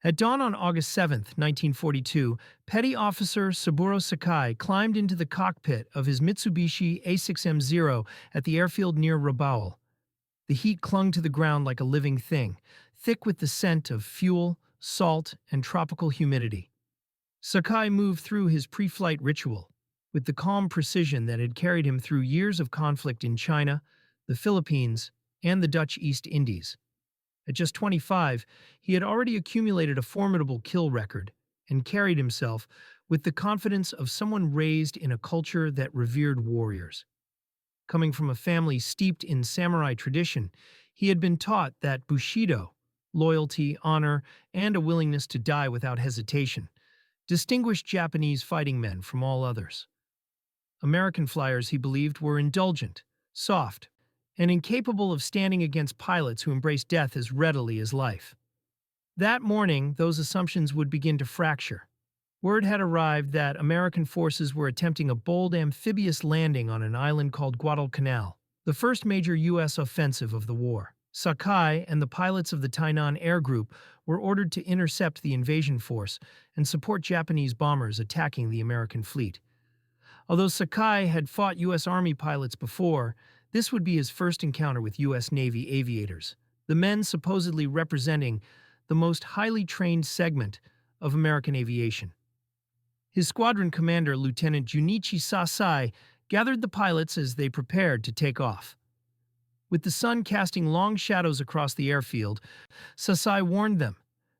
At dawn on August 7, 1942, Petty Officer Saburō Sakai climbed into the cockpit of his Mitsubishi A6M0 at the airfield near Rabaul. The heat clung to the ground like a living thing, thick with the scent of fuel, salt, and tropical humidity. Sakai moved through his pre-flight ritual with the calm precision that had carried him through years of conflict in China, the Philippines, and the Dutch East Indies. At just 25, he had already accumulated a formidable kill record and carried himself with the confidence of someone raised in a culture that revered warriors. Coming from a family steeped in samurai tradition, he had been taught that bushidō, loyalty, honor, and a willingness to die without hesitation, distinguished Japanese fighting men from all others. American flyers, he believed, were indulgent, soft, and incapable of standing against pilots who embraced death as readily as life. That morning, those assumptions would begin to fracture. Word had arrived that American forces were attempting a bold amphibious landing on an island called Guadalcanal, the first major U.S. offensive of the war. Sakai and the pilots of the Tainan Air Group were ordered to intercept the invasion force and support Japanese bombers attacking the American fleet. Although Sakai had fought U.S. Army pilots before, this would be his first encounter with U.S. Navy aviators, the men supposedly representing the most highly trained segment of American aviation. His squadron commander, Lieutenant Junichi Sasai, gathered the pilots as they prepared to take off. With the sun casting long shadows across the airfield, Sasai warned them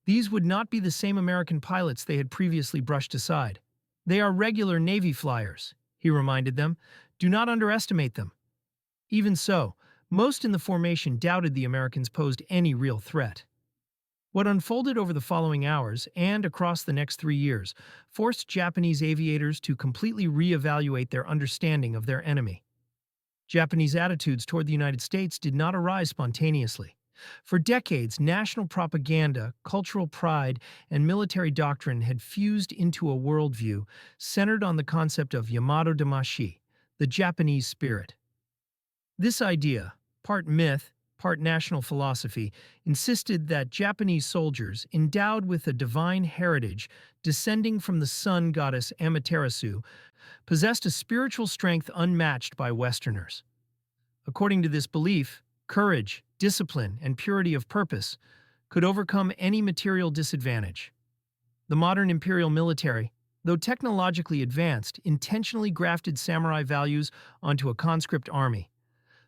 these would not be the same American pilots they had previously brushed aside. They are regular Navy flyers, he reminded them. Do not underestimate them. Even so, most in the formation doubted the Americans posed any real threat. What unfolded over the following hours and across the next 3 years forced Japanese aviators to completely reevaluate their understanding of their enemy. Japanese attitudes toward the United States did not arise spontaneously. For decades, national propaganda, cultural pride, and military doctrine had fused into a worldview centered on the concept of Yamato Damashi, the Japanese spirit. This idea, part myth, part national philosophy, insisted that Japanese soldiers, endowed with a divine heritage descending from the sun goddess Amaterasu, possessed a spiritual strength unmatched by Westerners. According to this belief, courage, discipline, and purity of purpose could overcome any material disadvantage. The modern imperial military, though technologically advanced, intentionally grafted samurai values onto a conscript army.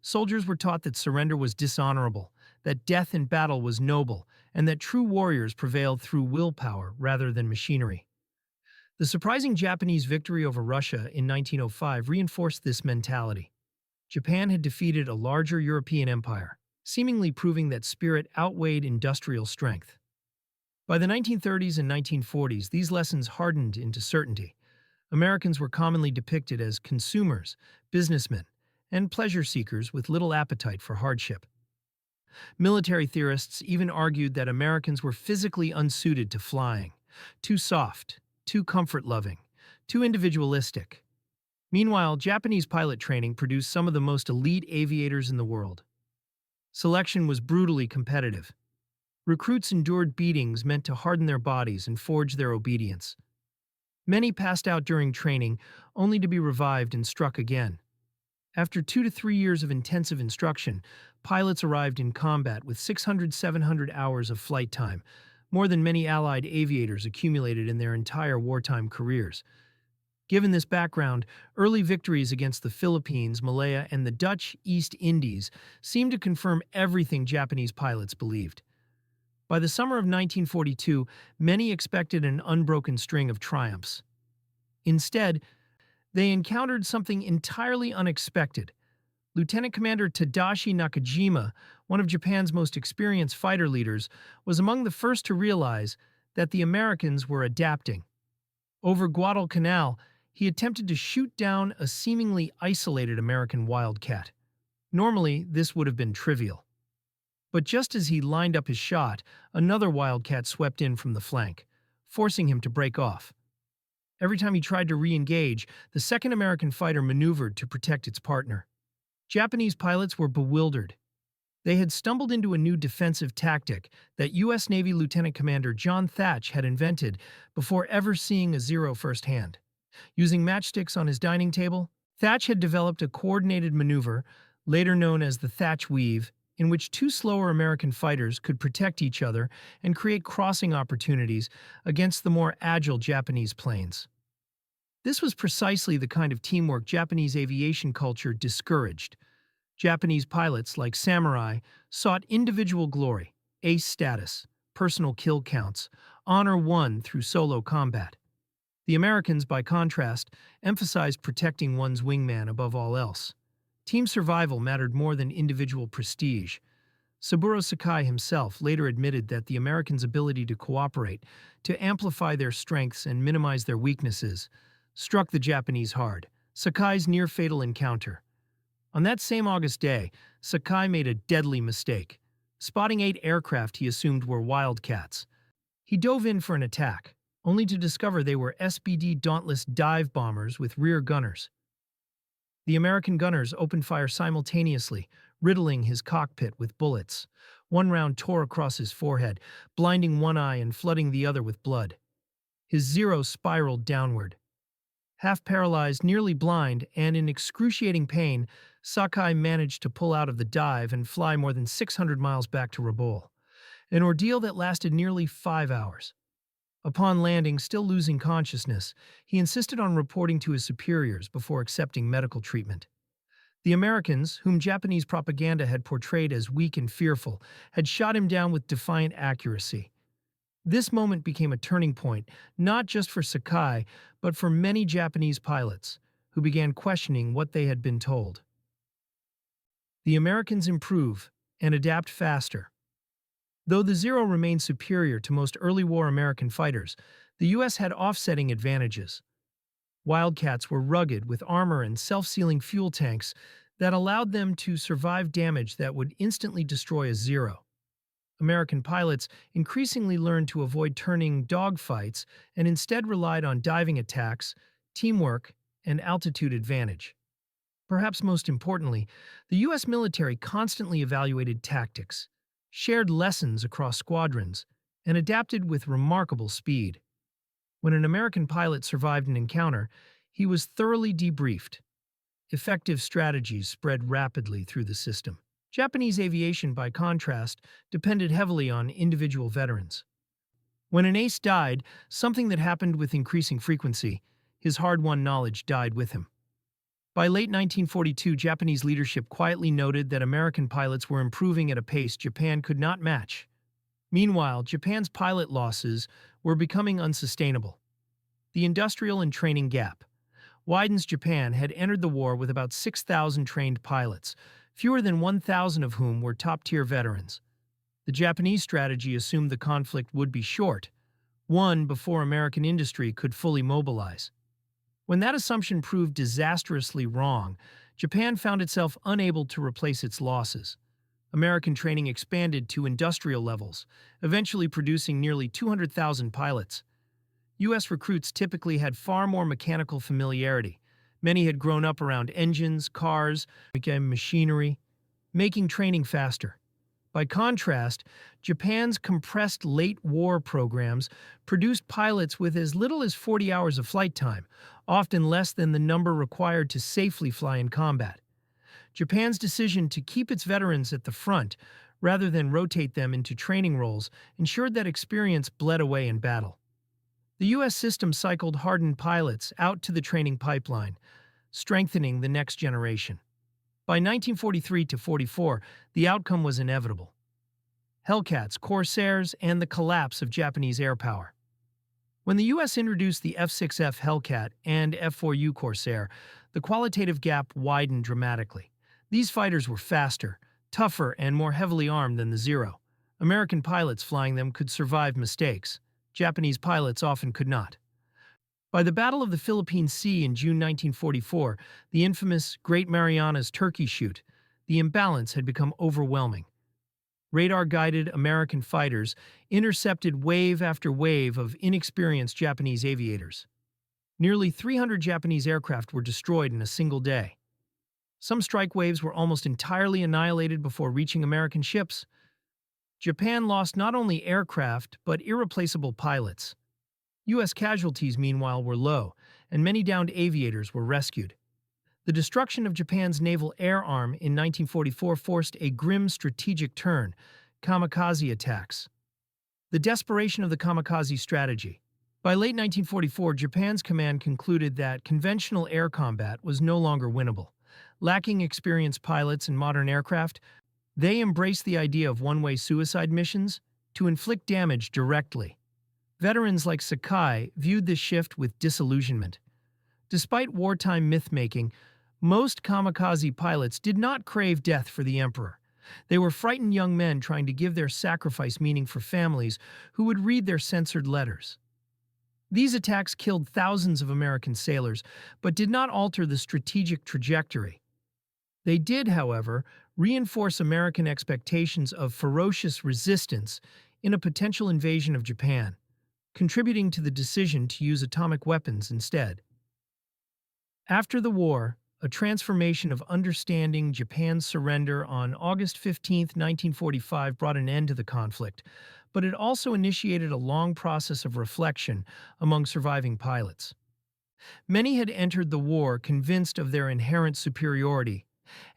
Soldiers were taught that surrender was dishonorable, that death in battle was noble, and that true warriors prevailed through willpower rather than machinery. The surprising Japanese victory over Russia in 1905 reinforced this mentality. Japan had defeated a larger European empire, seemingly proving that spirit outweighed industrial strength. By the 1930s and 1940s, these lessons hardened into certainty. Americans were commonly depicted as consumers, businessmen, and pleasure seekers with little appetite for hardship. Military theorists even argued that Americans were physically unsuited to flying, too soft, too comfort-loving, too individualistic. Meanwhile, Japanese pilot training produced some of the most elite aviators in the world. Selection was brutally competitive. Recruits endured beatings meant to harden their bodies and forge their obedience. Many passed out during training, only to be revived and struck again. After 2 to 3 years of intensive instruction, pilots arrived in combat with 600–700 hours of flight time, more than many Allied aviators accumulated in their entire wartime careers. Given this background, early victories against the Philippines, Malaya, and the Dutch East Indies seemed to confirm everything Japanese pilots believed. By the summer of 1942, many expected an unbroken string of triumphs. Instead, they encountered something entirely unexpected. Lieutenant Commander Tadashi Nakajima, one of Japan's most experienced fighter leaders, was among the first to realize that the Americans were adapting. Over Guadalcanal, he attempted to shoot down a seemingly isolated American Wildcat. Normally, this would have been trivial. But just as he lined up his shot, another Wildcat swept in from the flank, forcing him to break off. Every time he tried to re-engage, the second American fighter maneuvered to protect its partner. Japanese pilots were bewildered. They had stumbled into a new defensive tactic that U.S. Navy Lieutenant Commander John Thatch had invented before ever seeing a Zero firsthand. Using matchsticks on his dining table, Thatch had developed a coordinated maneuver, later known as the Thatch Weave, in which two slower American fighters could protect each other and create crossing opportunities against the more agile Japanese planes. This was precisely the kind of teamwork Japanese aviation culture discouraged. Japanese pilots, like samurai, sought individual glory, ace status, personal kill counts, honor won through solo combat. The Americans, by contrast, emphasized protecting one's wingman above all else. Team survival mattered more than individual prestige. Saburō Sakai himself later admitted that the Americans' ability to cooperate, to amplify their strengths and minimize their weaknesses, struck the Japanese hard. Sakai's near-fatal encounter. On that same August day, Sakai made a deadly mistake, spotting 8 aircraft he assumed were Wildcats. He dove in for an attack, only to discover they were SBD Dauntless dive bombers with rear gunners. The American gunners opened fire simultaneously, riddling his cockpit with bullets. One round tore across his forehead, blinding one eye and flooding the other with blood. His Zero spiraled downward. Half paralyzed, nearly blind, and in excruciating pain, Sakai managed to pull out of the dive and fly more than 600 miles back to Rabaul, an ordeal that lasted nearly 5 hours. Upon landing, still losing consciousness, he insisted on reporting to his superiors before accepting medical treatment. The Americans, whom Japanese propaganda had portrayed as weak and fearful, had shot him down with defiant accuracy. This moment became a turning point, not just for Sakai, but for many Japanese pilots, who began questioning what they had been told. The Americans improve and adapt faster. Though the Zero remained superior to most early war American fighters, the U.S. had offsetting advantages. Wildcats were rugged with armor and self-sealing fuel tanks that allowed them to survive damage that would instantly destroy a Zero. American pilots increasingly learned to avoid turning dogfights and instead relied on diving attacks, teamwork, and altitude advantage. Perhaps most importantly, the U.S. military constantly evaluated tactics, shared lessons across squadrons, and adapted with remarkable speed. When an American pilot survived an encounter, he was thoroughly debriefed. Effective strategies spread rapidly through the system. Japanese aviation, by contrast, depended heavily on individual veterans. When an ace died, something that happened with increasing frequency, his hard-won knowledge died with him. By late 1942, Japanese leadership quietly noted that American pilots were improving at a pace Japan could not match. Meanwhile, Japan's pilot losses were becoming unsustainable. The industrial and training gap widens. Japan had entered the war with about 6,000 trained pilots, fewer than 1,000 of whom were top-tier veterans. The Japanese strategy assumed the conflict would be short, won before American industry could fully mobilize. When that assumption proved disastrously wrong, Japan found itself unable to replace its losses. American training expanded to industrial levels, eventually producing nearly 200,000 pilots. U.S. recruits typically had far more mechanical familiarity. Many had grown up around engines, cars, and machinery, making training faster. By contrast, Japan's compressed late-war programs produced pilots with as little as 40 hours of flight time, often less than the number required to safely fly in combat. Japan's decision to keep its veterans at the front, rather than rotate them into training roles, ensured that experience bled away in battle. The U.S. system cycled hardened pilots out to the training pipeline, strengthening the next generation. By 1943-44, the outcome was inevitable. Hellcats, Corsairs, and the collapse of Japanese air power. When the U.S. introduced the F4F Hellcat and F4U Corsair, the qualitative gap widened dramatically. These fighters were faster, tougher, and more heavily armed than the Zero. American pilots flying them could survive mistakes. Japanese pilots often could not. By the Battle of the Philippine Sea in June 1944, the infamous Great Marianas Turkey Shoot, the imbalance had become overwhelming. Radar-guided American fighters intercepted wave after wave of inexperienced Japanese aviators. Nearly 300 Japanese aircraft were destroyed in a single day. Some strike waves were almost entirely annihilated before reaching American ships. Japan lost not only aircraft, but irreplaceable pilots. U.S. casualties, meanwhile, were low, and many downed aviators were rescued. The destruction of Japan's naval air arm in 1944 forced a grim strategic turn: kamikaze attacks. The desperation of the kamikaze strategy. By late 1944, Japan's command concluded that conventional air combat was no longer winnable. Lacking experienced pilots and modern aircraft, they embraced the idea of one-way suicide missions to inflict damage directly. Veterans like Sakai viewed this shift with disillusionment. Despite wartime myth-making, most kamikaze pilots did not crave death for the emperor. They were frightened young men trying to give their sacrifice meaning for families who would read their censored letters. These attacks killed thousands of American sailors, but did not alter the strategic trajectory. They did, however, reinforce American expectations of ferocious resistance in a potential invasion of Japan, contributing to the decision to use atomic weapons instead. After the war, a transformation of understanding. Japan's surrender on August 15, 1945 brought an end to the conflict, but it also initiated a long process of reflection among surviving pilots. Many had entered the war convinced of their inherent superiority,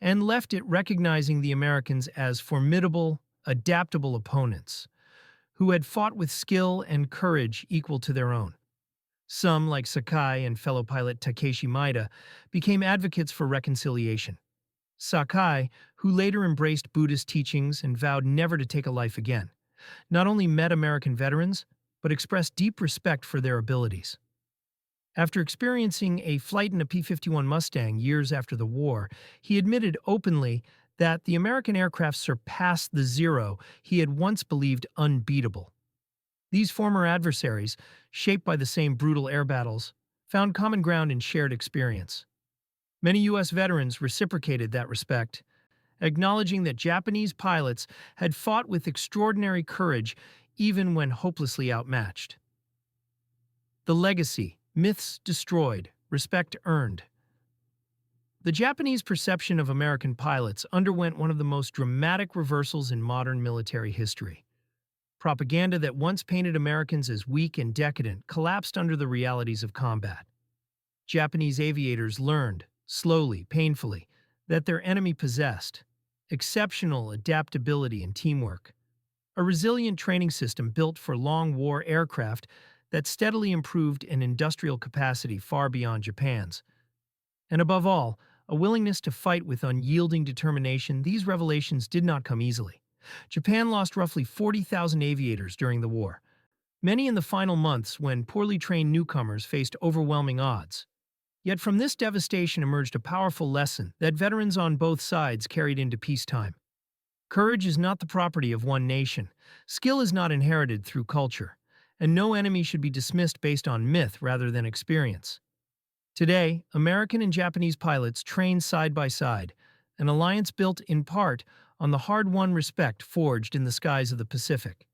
and left it recognizing the Americans as formidable, adaptable opponents, who had fought with skill and courage equal to their own. Some, like Sakai and fellow pilot Takeshi Maeda, became advocates for reconciliation. Sakai, who later embraced Buddhist teachings and vowed never to take a life again, not only met American veterans, but expressed deep respect for their abilities. After experiencing a flight in a P-51 Mustang years after the war, he admitted openly that the American aircraft surpassed the Zero he had once believed unbeatable. These former adversaries, shaped by the same brutal air battles, found common ground in shared experience. Many U.S. veterans reciprocated that respect, acknowledging that Japanese pilots had fought with extraordinary courage even when hopelessly outmatched. The legacy: myths destroyed, respect earned. The Japanese perception of American pilots underwent one of the most dramatic reversals in modern military history. Propaganda that once painted Americans as weak and decadent collapsed under the realities of combat. Japanese aviators learned, slowly, painfully, that their enemy possessed exceptional adaptability and teamwork, a resilient training system built for long war aircraft that steadily improved in industrial capacity far beyond Japan's. And above all, a willingness to fight with unyielding determination. These revelations did not come easily. Japan lost roughly 40,000 aviators during the war, many in the final months when poorly trained newcomers faced overwhelming odds. Yet from this devastation emerged a powerful lesson that veterans on both sides carried into peacetime. Courage is not the property of one nation, skill is not inherited through culture, and no enemy should be dismissed based on myth rather than experience. Today, American and Japanese pilots train side by side, an alliance built in part on the hard-won respect forged in the skies of the Pacific.